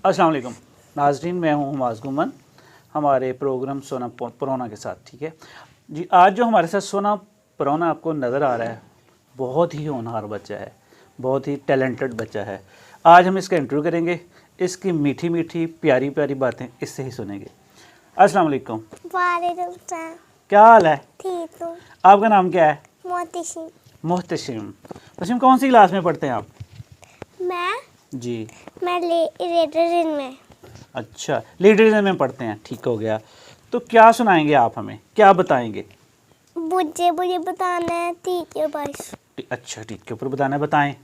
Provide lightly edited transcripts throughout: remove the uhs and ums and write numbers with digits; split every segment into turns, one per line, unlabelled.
अस्सलाम वालेकुम नाज़रीन, मैं हूँ हुमाज़ गुमन हमारे प्रोग्राम सोना परोना के साथ। ठीक है जी, आज जो हमारे साथ सोना परोना आपको नज़र आ रहा है, बहुत ही होनहार बच्चा है, बहुत ही टैलेंटेड बच्चा है। आज हम इसका इंटरव्यू करेंगे, इसकी मीठी मीठी प्यारी प्यारी बातें इससे ही सुनेंगे। अस्सलाम वालेकुम।
वालेकुम सलाम।
क्या हाल है?
ठीक हूँ।
आपका नाम क्या है?
मोहतशिम।
मोहतशिम। मोहतशिम, कौन सी क्लास में पढ़ते हैं आप?
मैं
जी
लीडर में।
अच्छा, लीडरिज्म में पढ़ते हैं, ठीक हो गया। तो क्या सुनाएंगे आप हमें, क्या बताएंगे?
मुझे बताना है ठीक है बस।
अच्छा, ठीक के ऊपर बताना है, बताएं।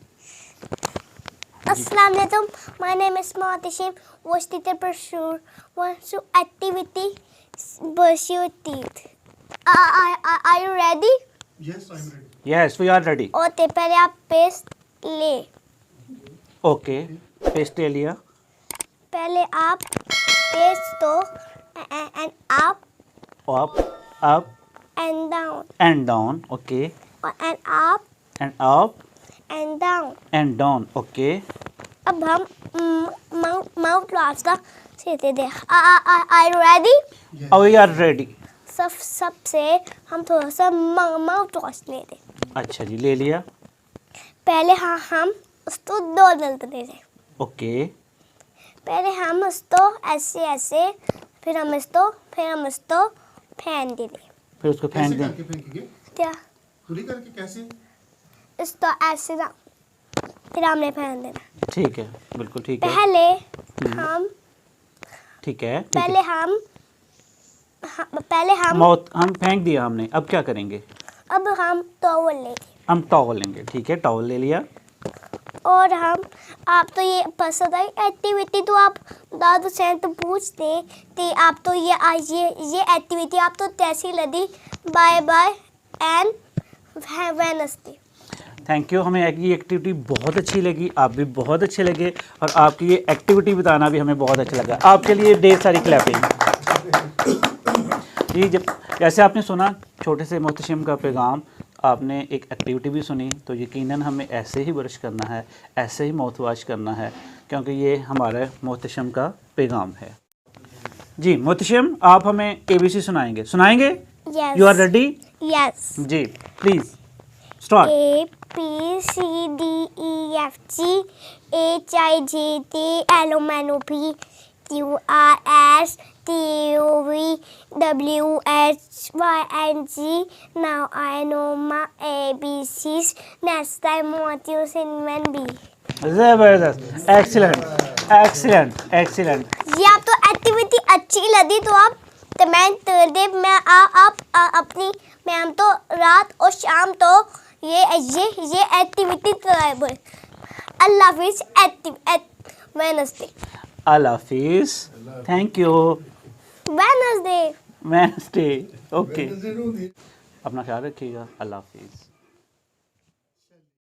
अस्सलाम वालेकुम, my name is Mohtashim, watch teacher परसूर wants to activity brush your teeth. Are you ready?
Yes, I'm ready.
Yes, we are ready.
Okay, पहले आप पेस्ट ले।
ओके, पेस्ट ले लिया।
पहले आप पेस्ट दो and up
up
and down
and down. Okay,
and up
and up
and down.
And down. Okay,
अब हम माउथ रास्ता सीधे दे। I ready?
We are ready.
सबसे हम थोड़ा सा माउथ वॉश ले दें।
अच्छा जी, ले लिया।
पहले हम उसको दो डलते दे दें।
ओके,
पहले हम उसको ऐसे फिर हम इसको फेंक दे दें।
फिर उसको फेंक
कैसे
दें।
करके फेंकेंगे?
क्या?
खुली करके कैसे?
इसको ऐसे ना, फिर हमने फेंक देना।
ठीक है, बिल्कुल ठीक है।
पहले हम
ठीक है,
पहले हम
माउथ हम फेंक दिया हमने, अब क्या करेंगे?
अब हम टॉवल लेंगे
हम टॉवल लेंगे। ठीक है, टॉवल ले लिया।
और हम आप तो ये पसंद आई एक्टिविटी तो आप दादू से तो पूछते कि आप तो ये एक्टिविटी आप तो तैसी लगी। Bye bye and Wednesday.
Thank you, हमें ये एक्टिविटी बहुत अच्छी लगी, आप भी बहुत अच्छे लगे और आपकी ये एक्टिविटी बताना भी हमें बहुत अच्छा लगा। आपके लिए ढेर सारी क्लैपिंग। जी, जैसे आपने सुना छोटे से मोहतशिम का पैगाम, आपने एक एक्टिविटी भी सुनी, तो यकीनन हमें ऐसे ही ब्रश करना है, ऐसे ही माउथ वॉश करना है, क्योंकि ये हमारे मोहतशिम का पैगाम है। जी मोहतशिम, आप हमें ABC सुनाएंगे?
Yes.
You are ready?
Yes.
जी, please start.
ABCDEFG HIJK LMNOP QRS TUVWXYNG. Now I know my ABCs. Next time what you sing when B.
ज़बरदस्त, एक्सीलेंट।
ये आप तो एक्टिविटी अच्छी लगी तो आप कमेंट कर दे। मैं आप अपनी मैम तो रात और शाम तो ये एक्टिविटी कराए। अल्लाह हाफिज़। वेडनेसडे।
अल्लाह हाफिज़, thank you.
Wednesday.
Wednesday, okay. अपना ख्याल रखिएगा। अल्लाह हाफिज़।